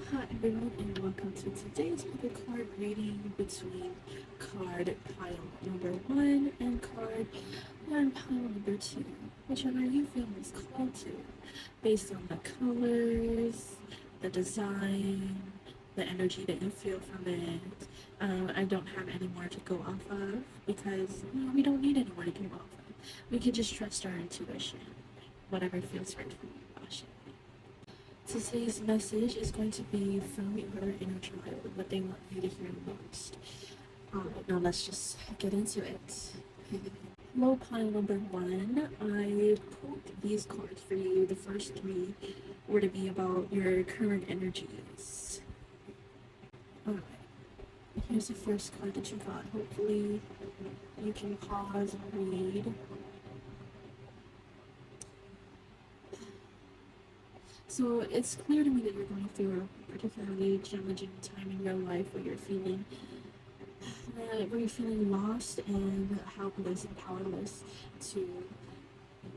Hi everyone, and welcome to today's other card reading between card pile number 1 and card pile number 2, whichever you feel is called to, based on the colors, the design, the energy that you feel from it. I don't have any more to go off of because we don't need any more to go off of. We can just trust our intuition, whatever feels right for you. Today's message is going to be from your inner child, what they want you to hear most. Now let's just get into it. Low pile number 1, I pulled these cards for you. The first 3 were to be about your current energies. Alright, here's the first card that you got. Hopefully you can pause and read. So it's clear to me that you're going through a particularly challenging time in your life where you're feeling lost and helpless and powerless to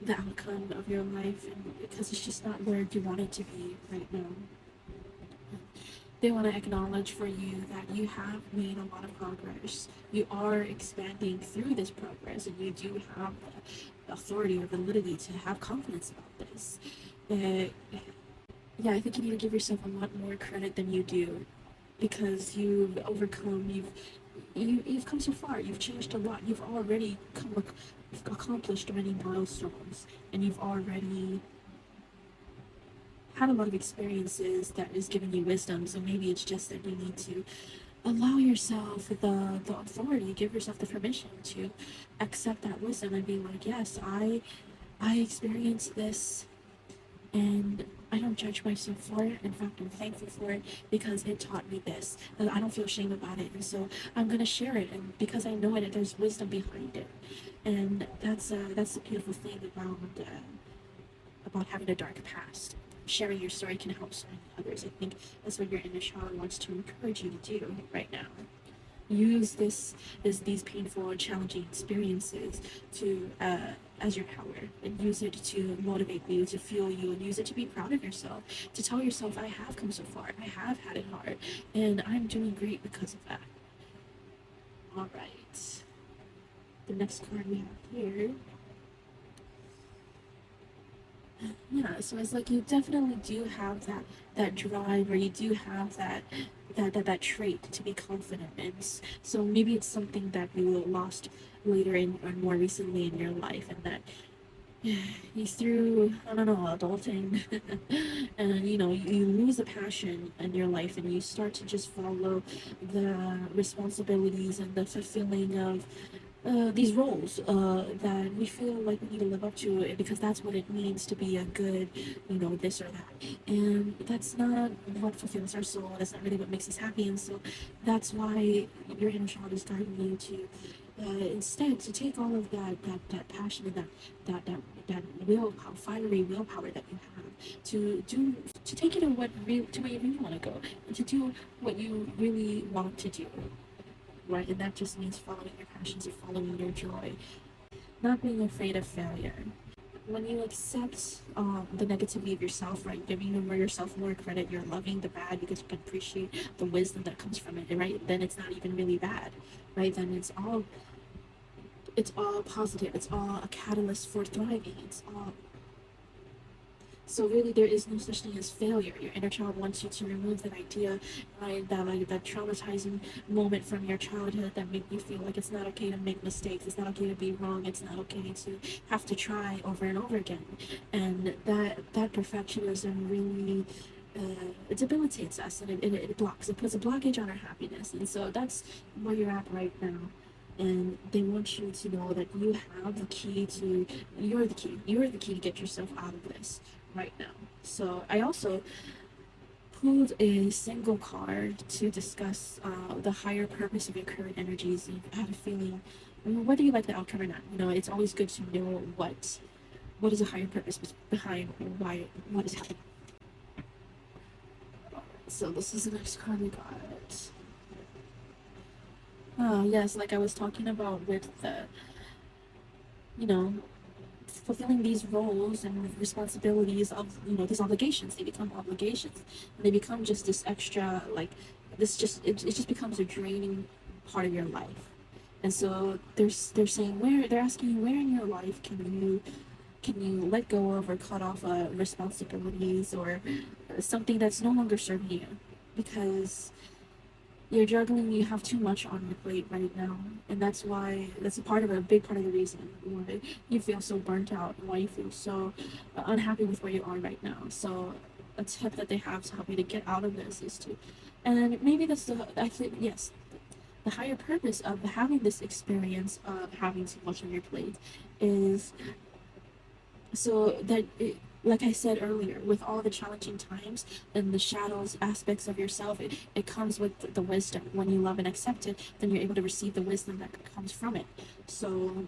the outcome of your life, and because it's just not where you want it to be right now. They want to acknowledge for you that you have made a lot of progress. You are expanding through this progress, and you do have the authority or validity to have confidence about this. Yeah, I think you need to give yourself a lot more credit than you do, because you've overcome, you've come so far, you've changed a lot, you've already accomplished many milestones, and you've already had a lot of experiences that is giving you wisdom. So maybe it's just that you need to allow yourself the authority, give yourself the permission to accept that wisdom and be like, yes, I experienced this, and I don't judge myself for it. In fact, I'm thankful for it because it taught me this, and I don't feel shame about it, and so I'm gonna share it, and because I know it, there's wisdom behind it. And that's the beautiful thing about having a dark past. Sharing your story can help so many others. I think that's what your inner child wants to encourage you to do right now. Use these painful and challenging experiences to as your power, and use it to motivate you, to fuel you, and use it to be proud of yourself, to tell yourself, I have come so far, I have had it hard, and I'm doing great because of that. All right, the next card we have here, yeah, so it's like you definitely do have that drive, or you do have that trait to be confident in. So maybe it's something that you lost later in, or more recently in your life, and that you through, I don't know, adulting, and you lose a passion in your life, and you start to just follow the responsibilities and the fulfilling of these roles that we feel like we need to live up to, because that's what it means to be a good, this or that. And that's not what fulfills our soul. That's not really what makes us happy. And so that's why your inner child is guiding you to instead to take all of that passion and that willpower, fiery willpower that you have, to take it to where you really want to go, and to do what you really want to do. Right, and that just means following your passions and following your joy, not being afraid of failure. When you accept the negativity of yourself, right, giving yourself more credit, you're loving the bad because you can appreciate the wisdom that comes from it, right? Then it's not even really bad, right? Then it's all positive. It's all a catalyst for thriving. So really, there is no such thing as failure. Your inner child wants you to remove that idea, right? That traumatizing moment from your childhood that made you feel like it's not okay to make mistakes. It's not okay to be wrong. It's not okay to have to try over and over again. And that perfectionism really it debilitates us, and it blocks. It puts a blockage on our happiness. And so that's where you're at right now. And they want you to know that you have the key to, you're the key to get yourself out of this right now. So I also pulled a single card to discuss the higher purpose of your current energies. And I had a feeling, whether you like the outcome or not, it's always good to know what is a higher purpose behind what is happening. So this is the next card we got. Yes, like I was talking about with the, fulfilling these roles and responsibilities of, you know, these obligations. They become obligations, and they become just this extra, like, this just it just becomes a draining part of your life. And so they're saying, where they're asking you, where in your life can you let go of or cut off responsibilities or something that's no longer serving you, because you're juggling, you have too much on your plate right now, and that's a big part of the reason why you feel so burnt out and why you feel so unhappy with where you are right now. So a tip that they have to help you to get out of this is to, and maybe that's the, I think, yes, the higher purpose of having this experience of having too much on your plate is so that like I said earlier, with all the challenging times and the shadows aspects of yourself, it comes with the wisdom. When you love and accept it, then you're able to receive the wisdom that comes from it. So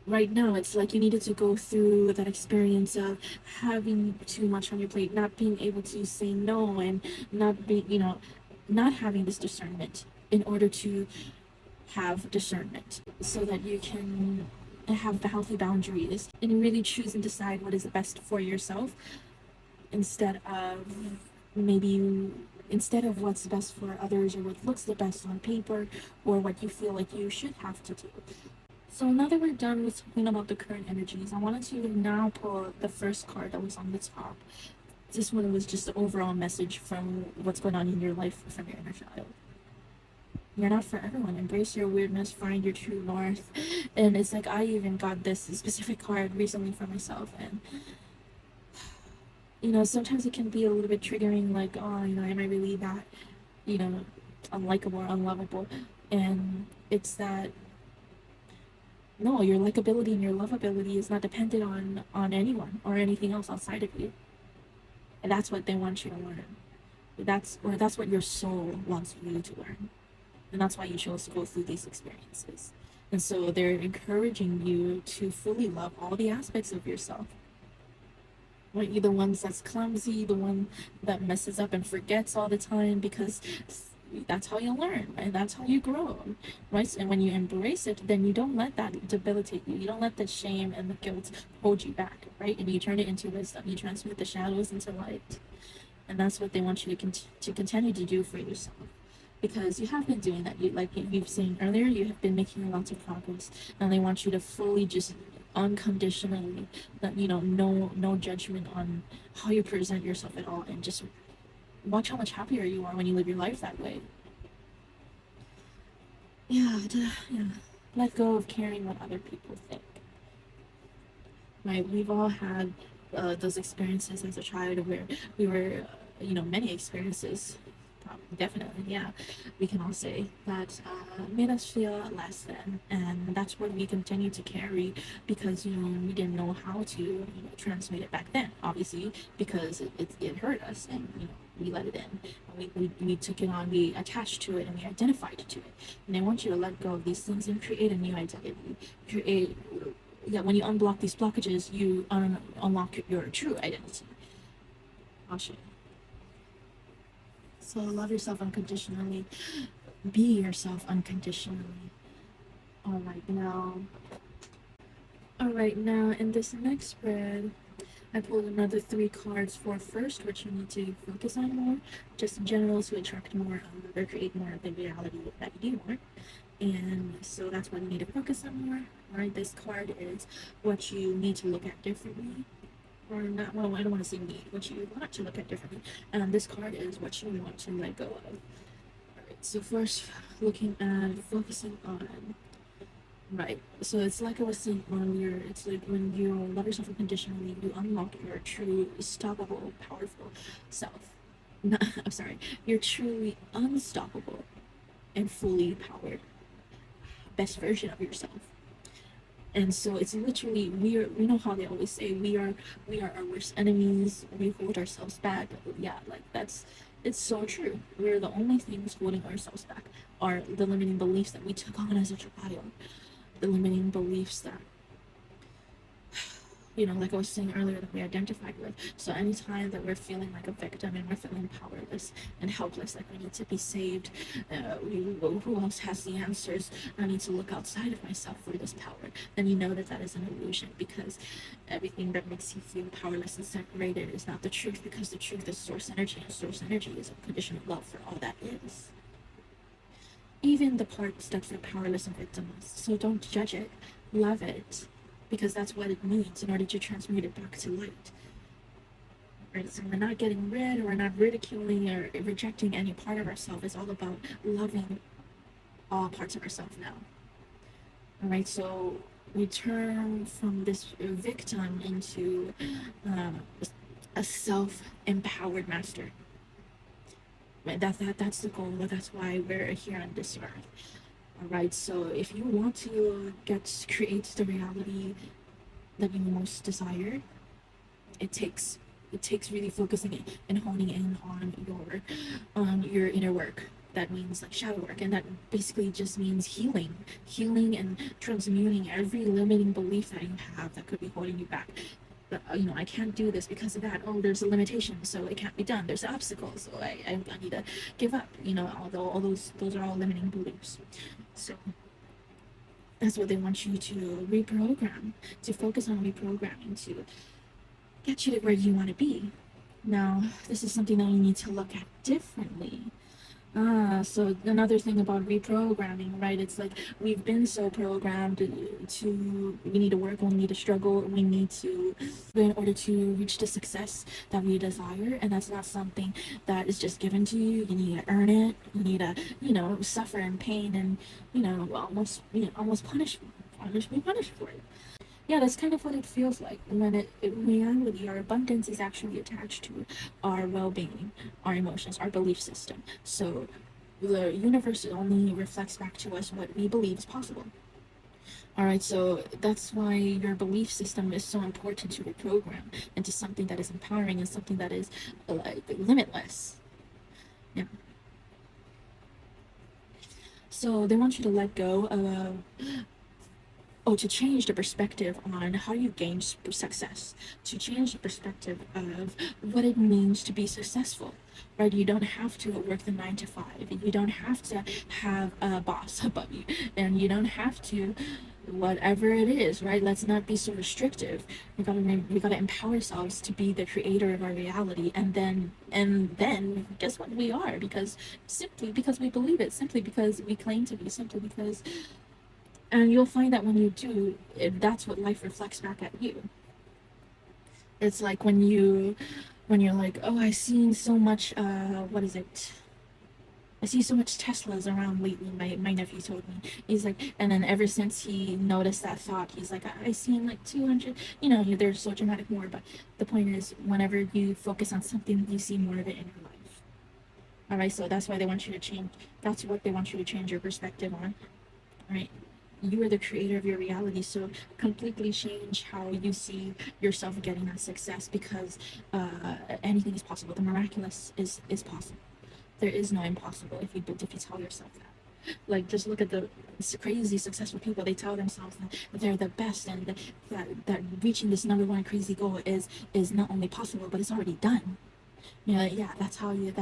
right now, it's like you needed to go through that experience of having too much on your plate, not being able to say no, and not being, you know, not having this discernment in order to have discernment so that you can have the healthy boundaries and really choose and decide what is best for yourself instead of what's best for others or what looks the best on paper or what you feel like you should have to do. So now that we're done with talking about the current energies, I wanted to now pull the first card that was on the top. This one was just the overall message from what's going on in your life from your inner child. You're not for everyone. Embrace your weirdness, find your true north. And it's like I even got this specific card recently for myself, and you know, sometimes it can be a little bit triggering, like, oh, you know, am I really that, you know, unlikable or unlovable? And it's that no, your likability and your lovability is not dependent on anyone or anything else outside of you. And that's what they want you to learn. That's what your soul wants you to learn. And that's why you chose to go through these experiences. And so they're encouraging you to fully love all the aspects of yourself. Right? You're the ones that's clumsy, the one that messes up and forgets all the time, because that's how you learn, and that's how you grow, right? And when you embrace it, then you don't let that debilitate you. You don't let the shame and the guilt hold you back, right? And you turn it into wisdom. You transmute the shadows into light. And that's what they want you to continue to do for yourself. Because you have been doing that. Like you've seen earlier, you have been making lots of progress, and they want you to fully just unconditionally, you know, no judgment on how you present yourself at all, and just watch how much happier you are when you live your life that way. Yeah, let go of caring what other people think. Right? We've all had those experiences as a child where we were, you know, many experiences. Definitely, yeah, we can all say that made us feel less than, and that's what we continue to carry because, you know, we didn't know how to, you know, transmit it back then, obviously, because it hurt us, and, you know, we let it in, we took it on, we attached to it, and we identified to it. And I want you to let go of these things and create a new identity. When you unblock these blockages, you unlock your true identity. I'll show you. So love yourself unconditionally. Be yourself unconditionally. Alright, now in this next spread, I pulled another 3 cards for first, which you need to focus on more, just in general, to attract more or create more of the reality that you do want. And so that's what you need to focus on more. Alright, this card is what you need to look at differently. Or not, well, I don't want to say need, what you want to look at differently. This card is what you want to let go of. Alright, so first, focusing on, right, so it's like I was saying earlier, it's like when you love yourself unconditionally, you unlock your true, stoppable, powerful self. No, I'm sorry, you're truly unstoppable and fully powered best version of yourself. And so it's literally, we know how they always say we are our worst enemies, we hold ourselves back. Yeah, like it's so true. We're the only things holding ourselves back are the limiting beliefs that we took on as a child, the limiting beliefs that like I was saying earlier, that we identified with. So anytime that we're feeling like a victim and we're feeling powerless and helpless, like we need to be saved, who else has the answers? I need to look outside of myself for this power. Then you know that that is an illusion, because everything that makes you feel powerless and separated is not the truth, because the truth is source energy, and source energy is unconditional love for all that is. Even the parts that feel powerless and victimless. So don't judge it, love it, because that's what it needs in order to transmute it back to light. Right? So we're not getting rid, or we're not ridiculing or rejecting any part of ourselves. It's all about loving all parts of ourselves now. All right, so we turn from this victim into a self-empowered master. Right? That's the goal. That's why we're here on this earth. All right, so if you want to create the reality that you most desire, it takes really focusing and honing in on your inner work. That means like shadow work, and that basically just means healing and transmuting every limiting belief that you have that could be holding you back. I can't do this because of that. Oh, there's a limitation, so it can't be done. There's obstacles, so I need to give up. Although all those are all limiting beliefs. So that's what they want you to reprogram, to focus on reprogramming, to get you to where you want to be. Now, this is something that you need to look at differently. So another thing about reprogramming, right? It's like we've been so programmed to, we need to work, we need to struggle, we need to, in order to reach the success that we desire. And that's not something that is just given to you. You need to earn it. You need to, suffer in pain and, almost be punished for it. Yeah, that's kind of what it feels like when in reality, our abundance is actually attached to our well-being, our emotions, our belief system. So the universe only reflects back to us what we believe is possible. All right, so that's why your belief system is so important to reprogram into something that is empowering and something that is like limitless. Yeah. So they want you to let go of to change the perspective on how you gain success, to change the perspective of what it means to be successful, right? You don't have to work the 9 to 5. You don't have to have a boss above you, and you don't have to whatever it is, right? Let's not be so restrictive. We gotta empower ourselves to be the creator of our reality, and then guess what? We are, simply because we believe it, simply because we claim to be, simply because. And you'll find that when you do, that's what life reflects back at you. It's like when you're like, oh, I seen so much, what is it? I see so much Teslas around lately, my nephew told me. He's like, and then ever since he noticed that thought, he's like, I seen like 200, they're so dramatic more, but the point is, whenever you focus on something, you see more of it in your life. All right, so that's why they want you to change, that's what they want you to change your perspective on. All right. You are the creator of your reality, so completely change how you see yourself getting that success, because anything is possible. The miraculous is possible. There is no impossible if you tell yourself that. Like, just look at the crazy successful people. They tell themselves that they're the best, and that reaching this #1 crazy goal is not only possible, but it's already done. Yeah, that's how you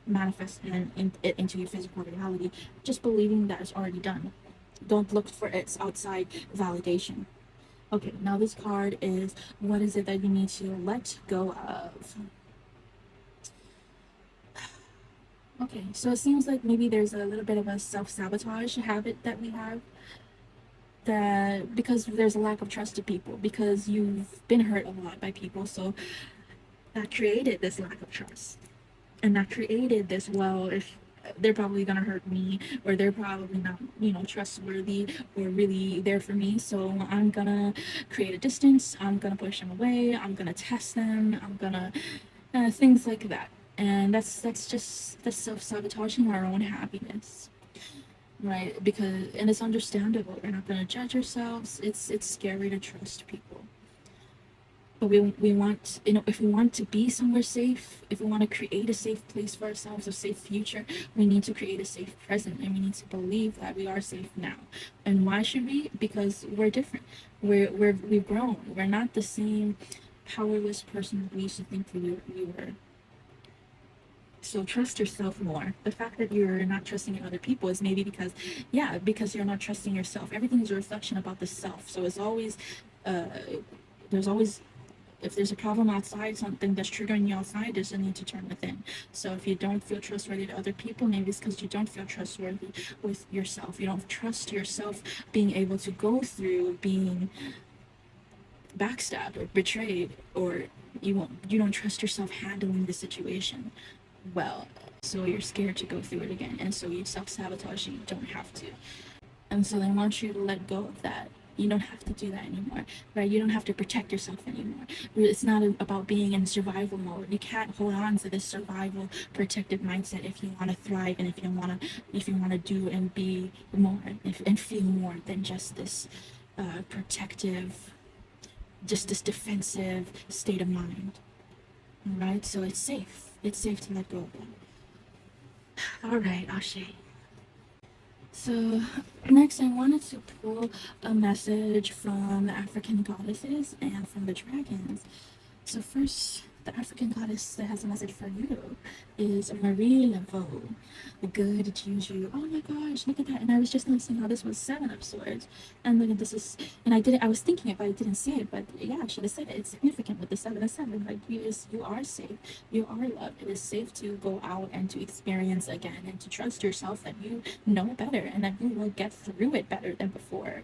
manifest it into your physical reality. Just believing that it's already done. Don't look for its outside validation. Okay, now this card is, what is it that you need to let go of? Okay, so it seems like maybe there's a little bit of a self-sabotage habit that we have, that because there's a lack of trust to people, because you've been hurt a lot by people, so that created this lack of trust. And that created this, well, if they're probably gonna hurt me, or they're probably not, trustworthy or really there for me, so I'm gonna create a distance, I'm gonna push them away, I'm gonna test them, I'm gonna things like that. And that's self-sabotaging our own happiness, right? Because, and it's understandable, we're not gonna judge ourselves. It's scary to trust people. But we want, if we want to be somewhere safe, if we want to create a safe place for ourselves, a safe future, we need to create a safe present, and we need to believe that we are safe now. And why should we? Because we're different. We've grown. We're not the same powerless person we used to think we were. So trust yourself more. The fact that you're not trusting in other people is maybe because, yeah, because you're not trusting yourself. Everything is a reflection about the self. So it's always, uh, there's always, if there's a problem outside, something that's triggering you outside, there's a need to turn within. So if you don't feel trustworthy to other people, maybe it's because you don't feel trustworthy with yourself. You don't trust yourself being able to go through being backstabbed or betrayed, or you don't trust yourself handling the situation well. So you're scared to go through it again, and so you self-sabotage and you don't have to. And so they want you to let go of that. You don't have to do that anymore, right? You don't have to protect yourself anymore. It's not about being in survival mode. You can't hold on to this survival protective mindset if you want to thrive, and if you want to do and be more, and feel more than just this protective, just this defensive state of mind. All right, so it's safe. It's safe to let go of them. All right, Ashe. So next, I wanted to pull a message from the African goddesses and from the dragons. So first, the African goddess that has a message for you is Marie Laveau, the good Juju. Oh my gosh, look at that! And I was just noticing how this was 7 of Swords, and look at this is. And I was thinking it, but I didn't see it. But yeah, I should have said it. It's significant with the 7 of 7. Like you are safe. You are loved. It is safe to go out and to experience again, and to trust yourself that you know better and that you will get through it better than before.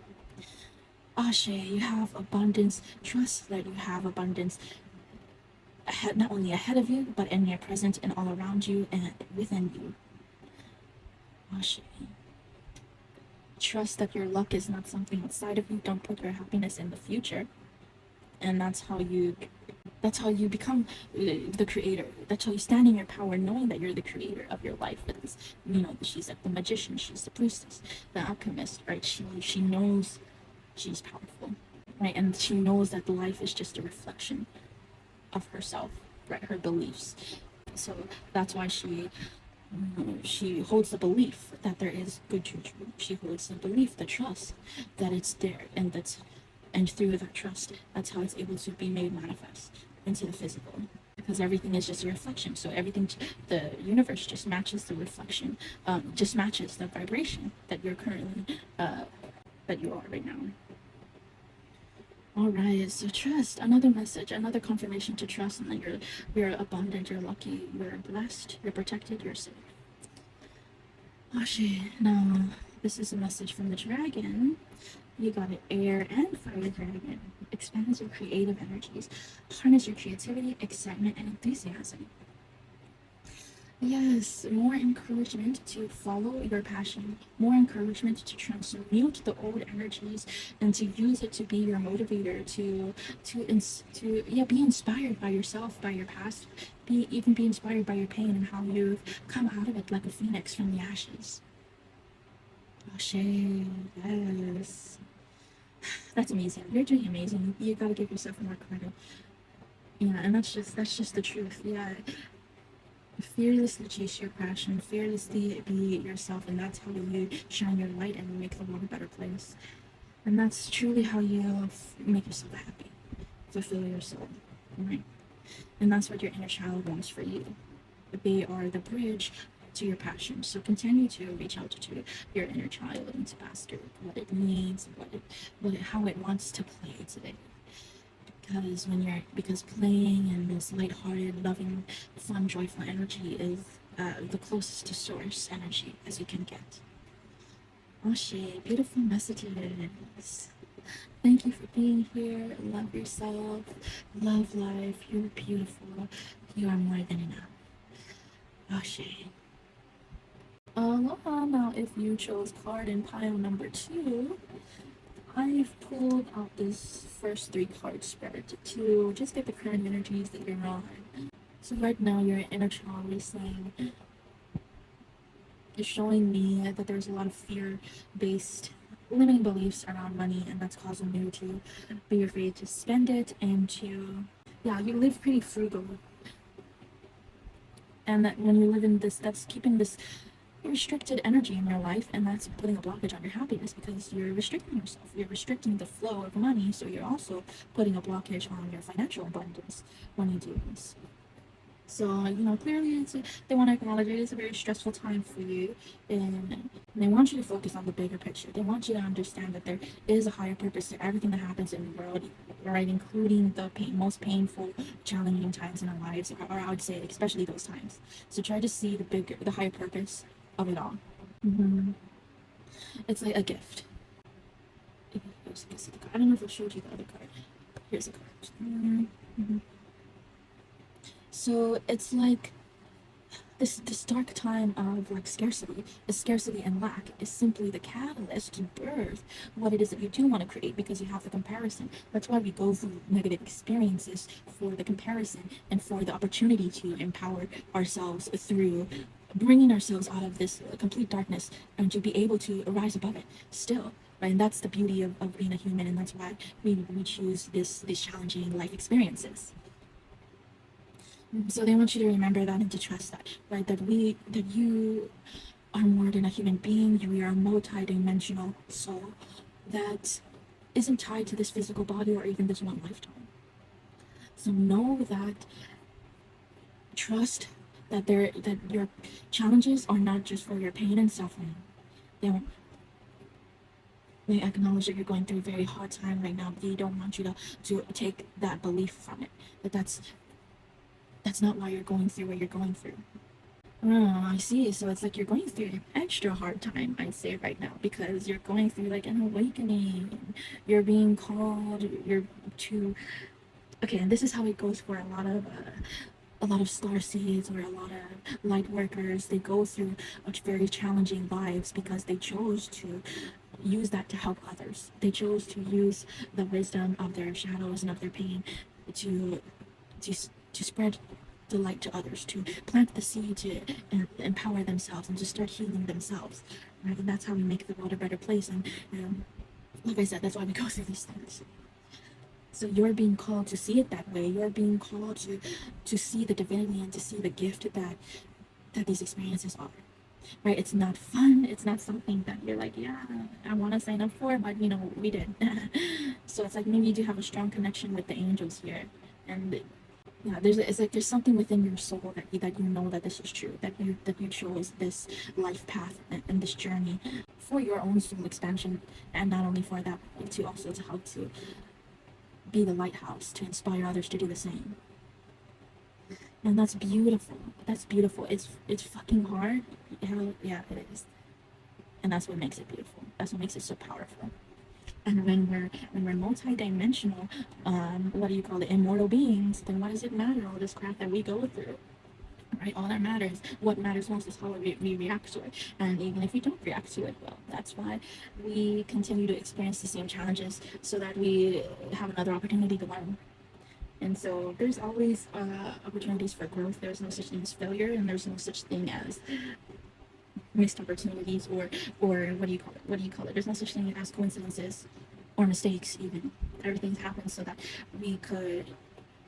Ashe, you have abundance. Trust that you have abundance ahead, not only ahead of you, but in your present and all around you and within you. Ashe. Trust that your luck is not something outside of you. Don't put your happiness in the future. And that's how you become the creator. That's how you stand in your power, knowing that you're the creator of your life. Because she's like the magician, she's the priestess, the alchemist, right? She knows she's powerful, right? And she knows that life is just a reflection of herself, right? Her beliefs. So that's why she holds the belief that there is good juju. She holds the belief, the trust that it's there, and through that trust, that's how it's able to be made manifest into the physical. Because everything is just a reflection. So everything, the universe just matches the reflection, just matches the vibration that you're currently, that you are right now. All right, so trust, another message, another confirmation to trust, and that you're abundant, you're lucky, you're blessed, you're protected, you're safe. Ashe. Now, this is a message from the dragon. You got an air and fire dragon. Expand your creative energies. Harness your creativity, excitement, and enthusiasm. Yes, more encouragement to follow your passion, more encouragement to transmute the old energies and to use it to be your motivator, to be inspired by yourself, by your past, be inspired by your pain and how you've come out of it like a phoenix from the ashes. Ashe, yes. That's amazing. You're doing amazing. You gotta give yourself more credit. Yeah, and that's just the truth. Yeah. Fearlessly chase your passion, fearlessly be yourself, and that's how you shine your light and make the world a better place. And that's truly how you make yourself happy, fulfill your soul, right? And that's what your inner child wants for you. They are the bridge to your passion. So continue to reach out to your inner child and to ask it what it needs, how it wants to play today. Because playing and this lighthearted, loving, fun, joyful energy is the closest to source energy as you can get. Ashe, beautiful messages. Thank you for being here. Love yourself. Love life. You're beautiful. You are more than enough. Ashe. Aloha. Now, if you chose card in pile number 2, I've pulled out this first 3 card spread to just get the current energies that you're on. So right now your inner child is showing me that there's a lot of fear-based limiting beliefs around money, and that's causing you to be afraid to spend it and to, yeah, you live pretty frugal. And that when you live in this, that's keeping this restricted energy in your life, and that's putting a blockage on your happiness because you're restricting yourself. You're restricting the flow of money, so you're also putting a blockage on your financial abundance when you do this. So, clearly they want to acknowledge it. It's a very stressful time for you, and they want you to focus on the bigger picture. They want you to understand that there is a higher purpose to everything that happens in the world, right? Including the most painful, challenging times in our lives, or I would say especially those times. So try to see the higher purpose of it all. Mm-hmm. It's like a gift. I don't know if I showed you the other card. Here's a card. Mm-hmm. So it's like this dark time of like scarcity and lack is simply the catalyst to birth what it is that you do want to create, because you have the comparison. That's why we go through negative experiences, for the comparison and for the opportunity to empower ourselves through bringing ourselves out of this complete darkness and to be able to rise above it still. Right? And that's the beauty of being a human, and that's why we choose these challenging life experiences. So they want you to remember that and to trust that, right? That you are more than a human being. You are a multi-dimensional soul that isn't tied to this physical body or even this one lifetime. So know that, trust that your challenges are not just for your pain and suffering. They acknowledge that you're going through a very hard time right now, but they don't want you to take that belief from it. That's not why you're going through what you're going through. Oh, I see. So it's like you're going through an extra hard time, I'd say, right now, because you're going through like an awakening. You're being called. You're to. Okay, and this is how it goes for a lot of star seeds or a lot of light workers. They go through very challenging lives because they chose to use that to help others. They chose to use the wisdom of their shadows and of their pain to to to spread the light to others, to plant the seed to empower themselves and to start healing themselves. Right? And that's how we make the world a better place. And like I said, that's why we go through these things. So you're being called to see it that way. You're being called to see the divinity and to see the gift that these experiences are. Right? It's not fun. It's not something that you're like, yeah, I want to sign up for, but we did. So it's like maybe you do have a strong connection with the angels here, and yeah, there's something within your soul that you know that this is true, that you chose this life path and this journey for your own soul expansion, and not only for that, but to also to help to be the lighthouse to inspire others to do the same. And that's beautiful. That's beautiful. It's fucking hard. Yeah, it is. And that's what makes it beautiful. That's what makes it so powerful. And when we're multi-dimensional, what do you call it, immortal beings, then what does it matter, all this crap that we go through? Right? All that matters, what matters most is how we react to it. And even if we don't react to it well, that's why we continue to experience the same challenges, so that we have another opportunity to learn. And so there's always opportunities for growth. There's no such thing as failure, and there's no such thing as missed opportunities, or what do you call it? There's no such thing as coincidences or mistakes. Even everything's happened so that we could,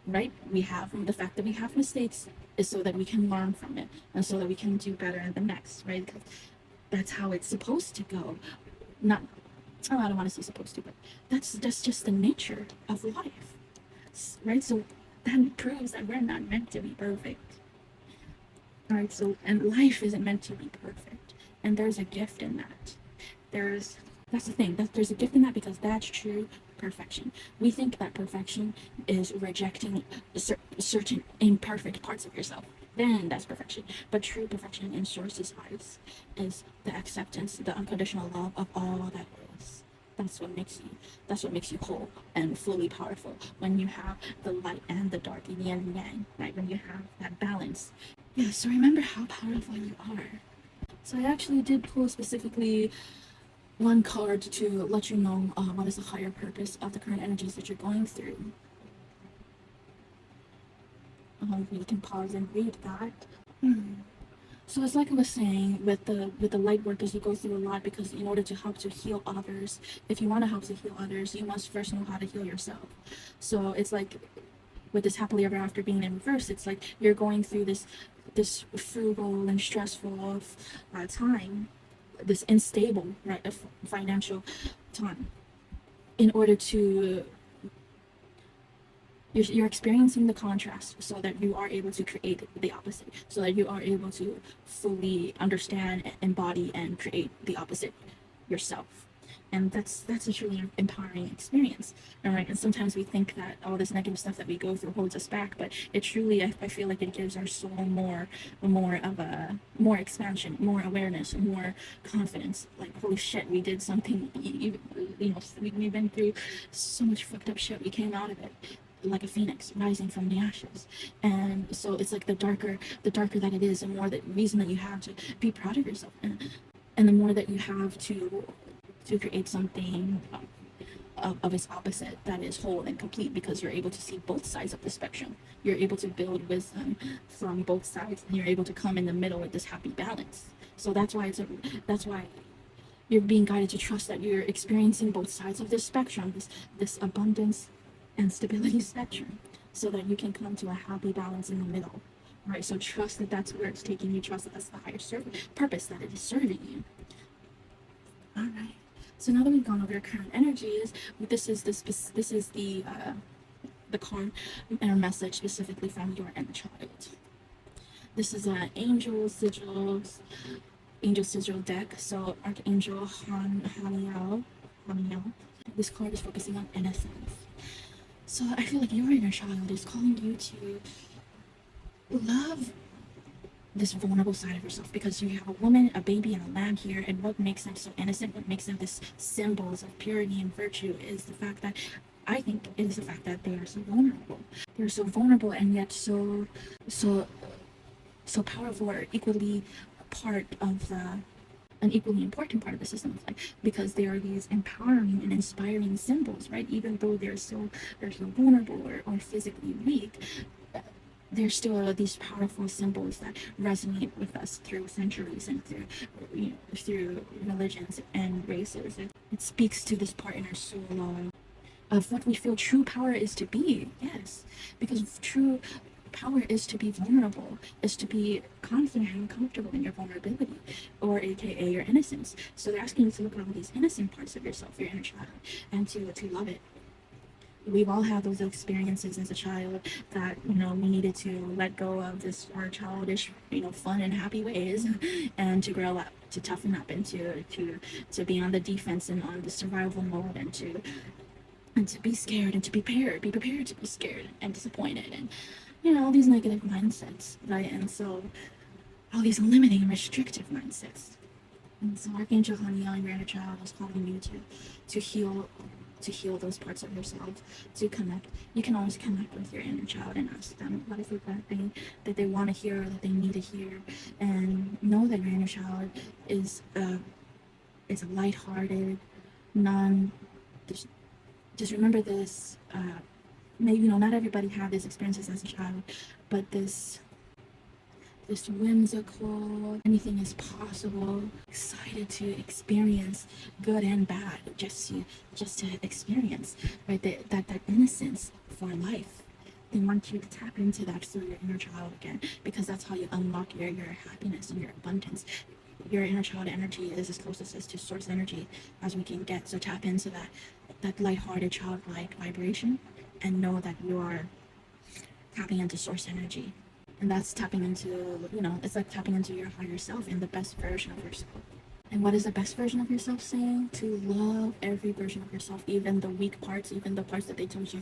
right? We have the fact that we have mistakes is so that we can learn from it, and so that we can do better in the next, right? Because that's how it's supposed to go. Not, oh, I don't want to say supposed to, but that's just the nature of life, right? So that proves that we're not meant to be perfect. All right, so, and life isn't meant to be perfect, and there's a gift in that. That's the thing, there's a gift in that, because that's true perfection. We think that perfection is rejecting certain imperfect parts of yourself. Then that's perfection. But true perfection in Source's eyes is the acceptance, the unconditional love of all that is. That's what makes you whole and fully powerful, when you have the light and the dark, yin and yang, right? When you have that balance. Yeah, so remember how powerful you are. So I actually did pull specifically one card to let you know what is the higher purpose of the current energies that you're going through. You can pause and read that. So it's like I was saying with the light work, is you go through a lot, because in order to help to heal others, if you want to help to heal others, you must first know how to heal yourself. So it's like with this happily ever after being in reverse, it's like you're going through this frugal and stressful time, this unstable, right, financial time, in order to you're experiencing the contrast, so that you are able to create the opposite, so that you are able to fully understand, embody, and create the opposite yourself. And that's a truly empowering experience. All right, and sometimes we think that all this negative stuff that we go through holds us back, but it truly, I feel like it gives our soul more expansion, more awareness, more confidence. Like, holy shit, we did something. We've been through so much fucked up shit. We came out of it like a phoenix rising from the ashes. And so it's like the darker that it is, the more the reason that you have to be proud of yourself, and the more that you have to create something of its opposite that is whole and complete, because you're able to see both sides of the spectrum. You're able to build wisdom from both sides, and you're able to come in the middle with this happy balance. So that's why you're being guided to trust that you're experiencing both sides of this spectrum, this abundance and stability spectrum, so that you can come to a happy balance in the middle. Right, so trust that that's where it's taking you. Trust that that's the higher purpose that it is serving you. All right. So now that we've gone over your current energies, this is the card and message specifically from your inner child. This is an angel sigil deck. So Archangel Haniel. This card is focusing on innocence. So I feel like your inner child is calling you to love this vulnerable side of yourself, because you have a woman, a baby, and a lamb here. And what makes them so innocent, what makes them this symbols of purity and virtue, is the fact that I think it is the fact that they are so vulnerable. They're so vulnerable, and yet so powerful, or equally part of an equally important part of the system of life, because they are these empowering and inspiring symbols, right? Even though they're so vulnerable, or physically weak, there's still these powerful symbols that resonate with us through centuries, and through religions and races. It speaks to this part in our soul of what we feel true power is to be. Yes, because true power is to be vulnerable, is to be confident and comfortable in your vulnerability, or aka your innocence. So they're asking you to look at all these innocent parts of yourself, your inner child, and to love it. We've all had those experiences as a child that we needed to let go of our childish, fun and happy ways, and to grow up, to toughen up, and to be on the defense and on the survival mode, and to be scared, and to be prepared to be scared and disappointed, and all these negative mindsets, right? And so all these limiting and restrictive mindsets. And so Archangel Haniel, your inner child, is calling you to heal those parts of yourself, to connect. You can always connect with your inner child and ask them what is it that they want to hear, or that they need to hear, and know that your inner child is a lighthearted, just remember this. Maybe not everybody had these experiences as a child, but this whimsical, anything is possible, excited to experience good and bad, just to experience, right? That innocence for life. They want you to tap into that through your inner child again, because that's how you unlock your happiness and your abundance. Your inner child energy is as closest as to source energy as we can get. So tap into that lighthearted, childlike vibration, and know that you are tapping into source energy. And that's tapping into, it's like tapping into your higher self and the best version of yourself. And what is the best version of yourself saying? To love every version of yourself, even the weak parts, even the parts that they told you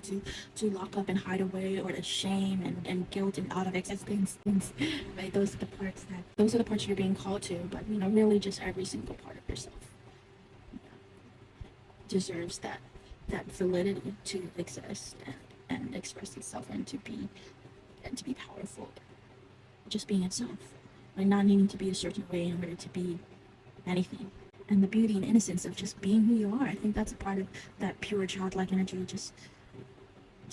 to lock up and hide away, or to shame and guilt and out of existence. Right? Those are the parts you're being called to. But really, just every single part of yourself deserves that validity to exist and express itself, and to be powerful, just being itself, like not needing to be a certain way in order to be anything. And the beauty and innocence of just being who you are, I think that's a part of that pure childlike energy, just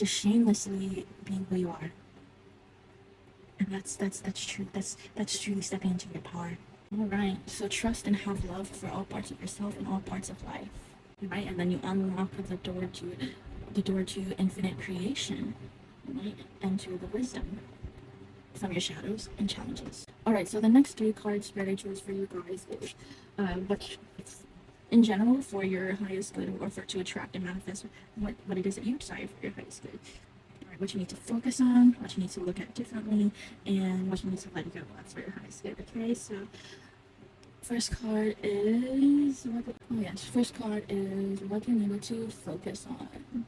shamelessly being who you are. And that's true. That's truly stepping into your power. All right. So trust and have love for all parts of yourself and all parts of life. Right, and then you unlock the door to infinite creation, right, and to the wisdom from your shadows and challenges. All right. So the next three cards that I chose for you guys is what in general for your highest good, or for to attract and manifest what it is that you desire for your highest good. All right, what you need to focus on, what you need to look at differently, and what you need to let go of for your highest good. Okay, so first card is first card is what you need to focus on.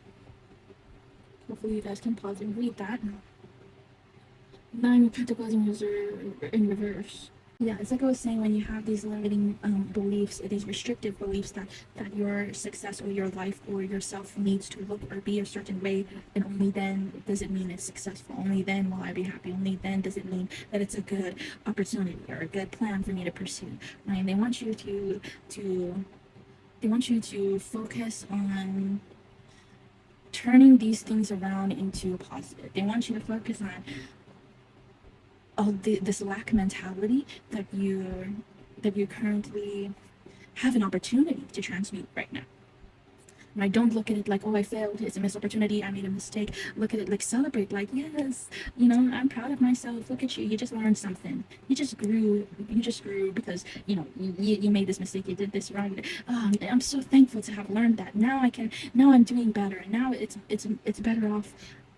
Hopefully you guys can pause and read that. Nine of Pentacles in reverse. Yeah, it's like I was saying, when you have these limiting beliefs, these restrictive beliefs that your success or your life or yourself needs to look or be a certain way, and only then does it mean it's successful. Only then will I be happy. Only then does it mean that it's a good opportunity or a good plan for me to pursue. Right? They want you to focus on turning these things around into a positive. They want you to focus on this lack mentality that you currently have an opportunity to transmute right now. Right? Don't look at it like, oh, I failed, it's a missed opportunity, I made a mistake. Look at it like, celebrate, like, yes, I'm proud of myself. Look at you, you just learned something. You just grew because you made this mistake, you did this wrong. I'm so thankful to have learned that. Now I'm doing better, and now it's better off,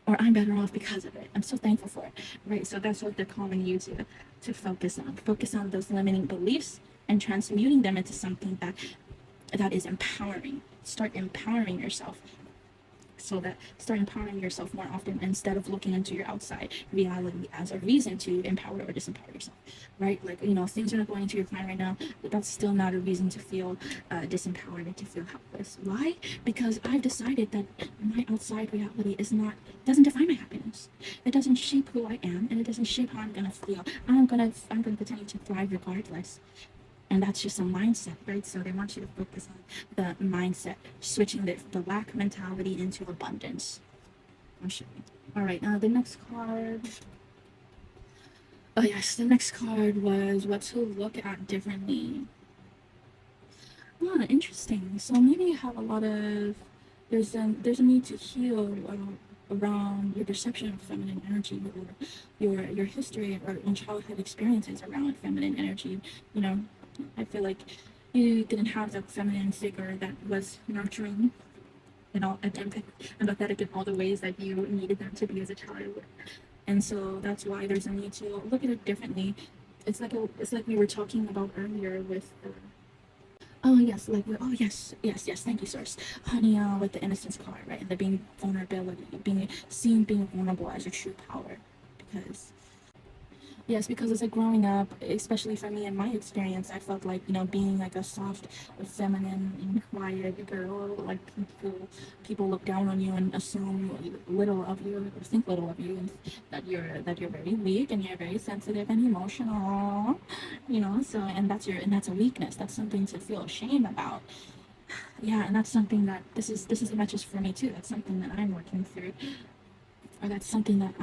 or I'm better off because of it. I'm so thankful for it. Right? So that's what they're calling you to focus on. Focus on those limiting beliefs and transmuting them into something that is empowering. Start empowering yourself. Start empowering yourself more often, instead of looking into your outside reality as a reason to empower or disempower yourself. Right? Like, things are not going to your plan right now, but that's still not a reason to feel disempowered and to feel helpless. Why? Because I've decided that my outside reality doesn't define my happiness. It doesn't shape who I am, and it doesn't shape how I'm gonna feel. I'm gonna continue to thrive regardless. And that's just a mindset, right? So they want you to focus on the mindset, switching the lack mentality into abundance. I'll show you. All right, now the next card. Oh yes, the next card was what to look at differently. Interesting. So maybe you have a lot of there's a need to heal around your perception of feminine energy, or your history or childhood experiences around feminine energy. I feel like you didn't have that feminine figure that was nurturing and empathetic in all the ways that you needed them to be as a child. And so that's why there's a need to look at it differently. It's like we were talking about earlier with oh yes, thank you, source. Honey, with the innocence card, right? And the being vulnerability, being vulnerable as your true power. Because it's like growing up, especially for me in my experience, I felt like, being like a soft, feminine, and quiet girl, like people look down on you and assume little of you, or think little of you, and that you're very weak and you're very sensitive and emotional, so and that's a weakness. That's something to feel ashamed about. Yeah, and that's something that this is a message for me too. That's something that I'm working through, or that's something that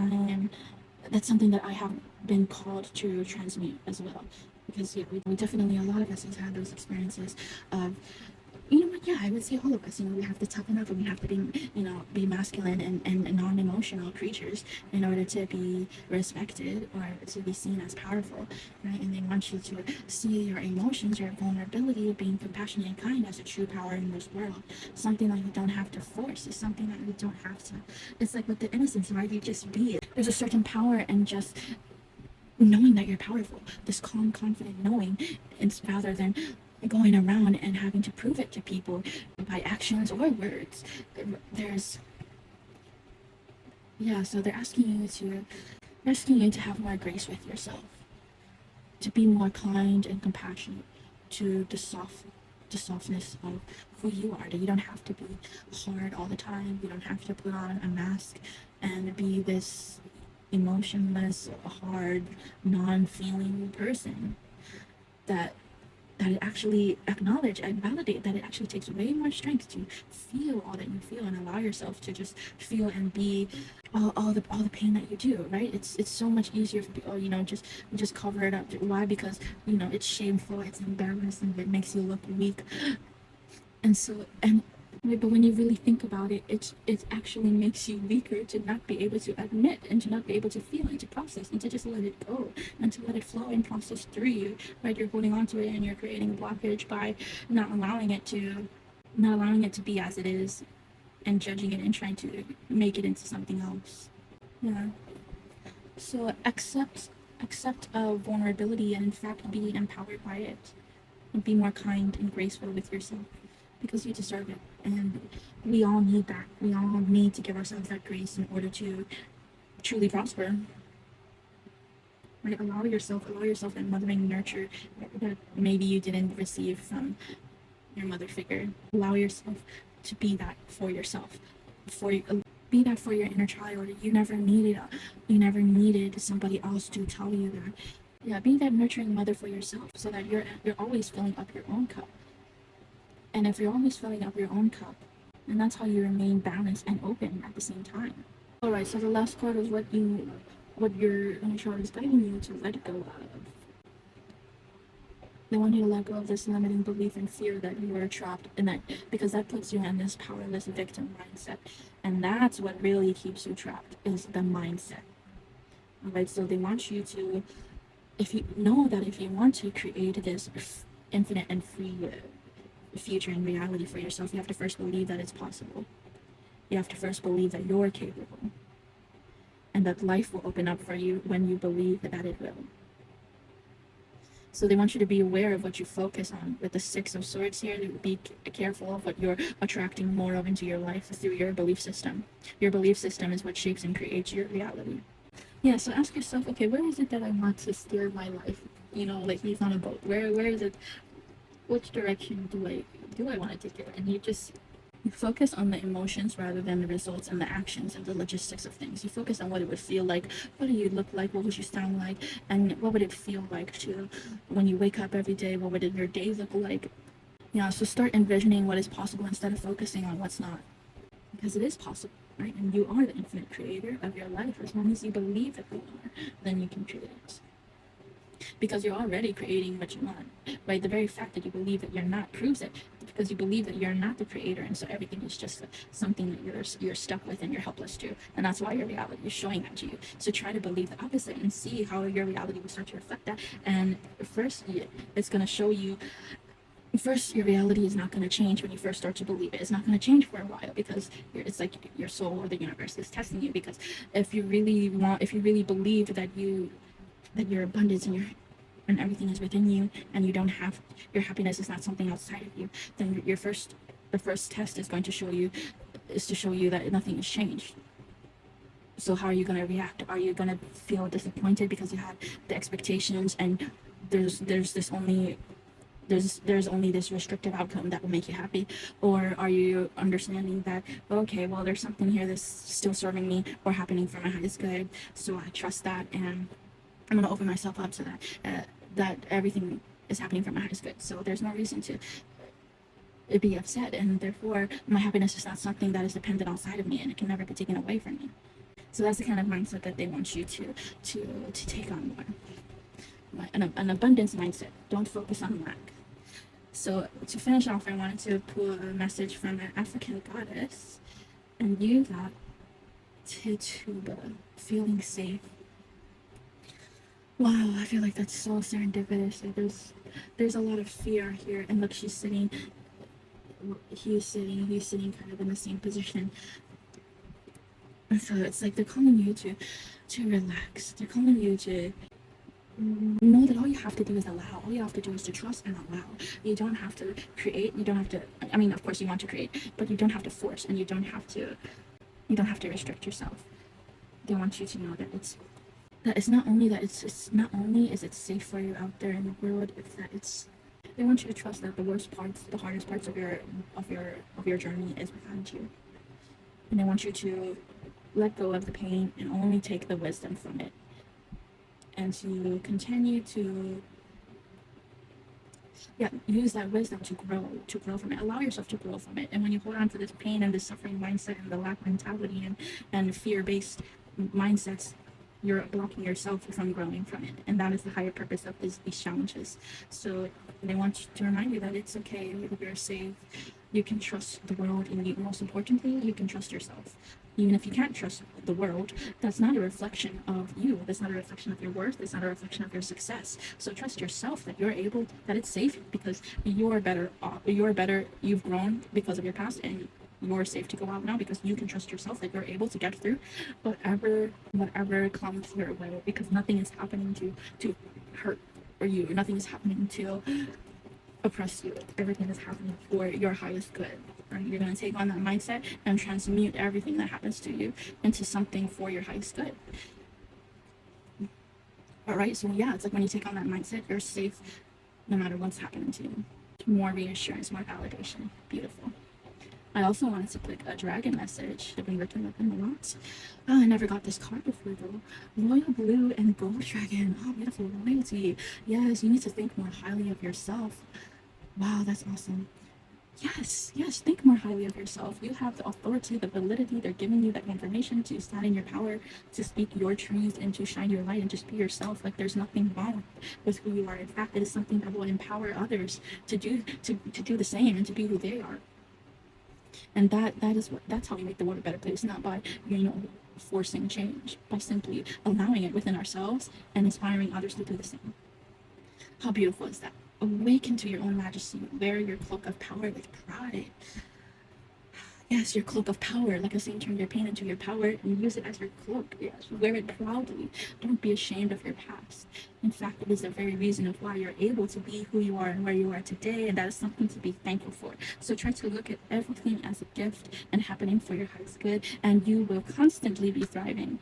I have been called to transmute as well. Because we definitely, a lot of us have had those experiences of, I would say all of us, we have to toughen up, and we have to be masculine and non-emotional creatures in order to be respected or to be seen as powerful, right? And they want you to see your emotions, your vulnerability, being compassionate and kind as a true power in this world. Something that you don't have to force. It's something that you don't have to. It's like with the innocence, right? You just be it. There's a certain power in just knowing that you're powerful. This calm, confident knowing, rather than going around and having to prove it to people by actions or words. So they're asking you to have more grace with yourself, to be more kind and compassionate, to the softness of who you are. That you don't have to be hard all the time. You don't have to put on a mask and be this emotionless, hard, non-feeling person that that it actually acknowledge and validate that it actually takes way more strength to feel all that you feel and allow yourself to just feel and be all the pain that you do, right? It's so much easier for people, just cover it up. Why? Because it's shameful, it's embarrassing, it makes you look weak. And so, and right, but when you really think about it, it actually makes you weaker to not be able to admit and to not be able to feel and to process and to just let it go and to let it flow and process through you, right? You're holding on to it and you're creating a blockage by not allowing it to be as it is, and judging it and trying to make it into something else. Yeah. So accept vulnerability, and in fact be empowered by it, and be more kind and graceful with yourself, because you deserve it. And we all need that. We all need to give ourselves that grace in order to truly prosper. Right? Allow yourself that mothering nurture that maybe you didn't receive from your mother figure. Allow yourself to be that for yourself. Be that for your inner child. You never needed somebody else to tell you that. Yeah, be that nurturing mother for yourself, so that you're always filling up your own cup. And if you're always filling up your own cup, then that's how you remain balanced and open at the same time. Alright, so the last card is what your inner child is guiding you to let go of. They want you to let go of this limiting belief and fear that you are trapped in that, because that puts you in this powerless victim mindset. And that's what really keeps you trapped, is the mindset. Alright, so they want you to, if you want to create this infinite and free future and reality for yourself, you have to first believe that it's possible. You have to first believe that you're capable, and that life will open up for you when you believe that it will. So they want you to be aware of what you focus on. With the Six of Swords here, be careful of what you're attracting more of into your life through your belief system. Your belief system is what shapes and creates your reality. Yeah, so ask yourself, okay, where is it that I want to steer my life? Like he's on a boat. Where is it? Which direction do I want to take it? And you focus on the emotions rather than the results and the actions and the logistics of things. You focus on what it would feel like, what do you look like, what would you sound like, and what would it feel like to, when you wake up every day, what would your day look like? Yeah, so start envisioning what is possible instead of focusing on what's not. Because it is possible, right? And you are the infinite creator of your life. As long as you believe that you are, then you can create it. Because you're already creating what you want, right? The very fact that you believe that you're not proves it, because you believe that you're not the creator, and so everything is just something that you're stuck with and you're helpless to, and that's why your reality is showing that to you. So try to believe the opposite and see how your reality will start to reflect that. And first, it's going to show you. First, your reality is not going to change when you first start to believe it. It's not going to change for a while, because it's like your soul or the universe is testing you. Because if you really believe that your abundance and everything is within you, and you don't have, your happiness is not something outside of you, then the first test is to show you that nothing has changed. So how are you going to react? Are you going to feel disappointed because you had the expectations, and there's only this restrictive outcome that will make you happy? Or are you understanding that, okay, well, there's something here that's still serving me or happening for my highest good, so I trust that, and I'm going to open myself up to that everything is happening for my highest good, so there's no reason to be upset, and therefore my happiness is not something that is dependent outside of me, and it can never be taken away from me. So that's the kind of mindset that they want you to take on more. An abundance mindset. Don't focus on lack. So to finish off, I wanted to pull a message from an African goddess, and you got 𝓑𝓸𝓸𝓴, feeling safe. Wow, I feel like that's so serendipitous. There's a lot of fear here, and look, he's sitting kind of in the same position. And so it's like they're calling you to relax. They're calling you to know that all you have to do is allow. All you have to do is to trust and allow. You don't have to create. You don't have to, I mean, of course you want to create, but you don't have to force, and you don't have to restrict yourself. They want you to know that it's not only is it safe for you out there in the world, it's that they want you to trust that the hardest parts of your journey is behind you. And they want you to let go of the pain and only take the wisdom from it. And to continue to Yeah, use that wisdom to grow from it. Allow yourself to grow from it. And when you hold on to this pain and this suffering mindset and the lack mentality and fear-based mindsets, you're blocking yourself from growing from it. And that is the higher purpose of these challenges. So they want to remind you that it's okay, you're safe, you can trust the world, and most importantly, you can trust yourself. Even if you can't trust the world, that's not a reflection of you. That's not a reflection of your worth. It's not a reflection of your success. So trust yourself that you're able, that it's safe because you're better off. You're better. You've grown because of your past, and you're safe to go out now because you can trust yourself that you're able to get through whatever comes your way, because nothing is happening to hurt or you. Nothing is happening to oppress you. Everything is happening for your highest good. Right? You're going to take on that mindset and transmute everything that happens to you into something for your highest good. All right, so yeah, it's like when you take on that mindset, you're safe no matter what's happening to you. More reassurance, more validation. Beautiful. I also wanted to pick a dragon message. I've been working with them a lot. Oh, I never got this card before though. Royal Blue and Gold Dragon. Oh, beautiful. Loyalty. Yes, you need to think more highly of yourself. Wow, that's awesome. Yes, think more highly of yourself. You have the authority, the validity. They're giving you that information to stand in your power, to speak your truth, and to shine your light and just be yourself. Like there's nothing wrong with who you are. In fact, it is something that will empower others to do the same and to be who they are. And that's how we make the world a better place, not by forcing change, by simply allowing it within ourselves and inspiring others to do the same. How beautiful is that? Awaken to your own majesty. Wear your cloak of power with pride. Yes, your cloak of power. Like I was saying, turn your pain into your power and use it as your cloak. Yes, wear it proudly. Don't be ashamed of your past. In fact, it is the very reason of why you're able to be who you are and where you are today, and that is something to be thankful for. So try to look at everything as a gift and happening for your highest good, and you will constantly be thriving.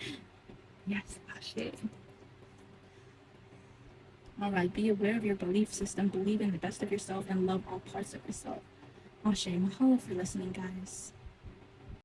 Yes, Ashe. All right, be aware of your belief system, believe in the best of yourself, and love all parts of yourself. Ashe, mahalo for listening, guys.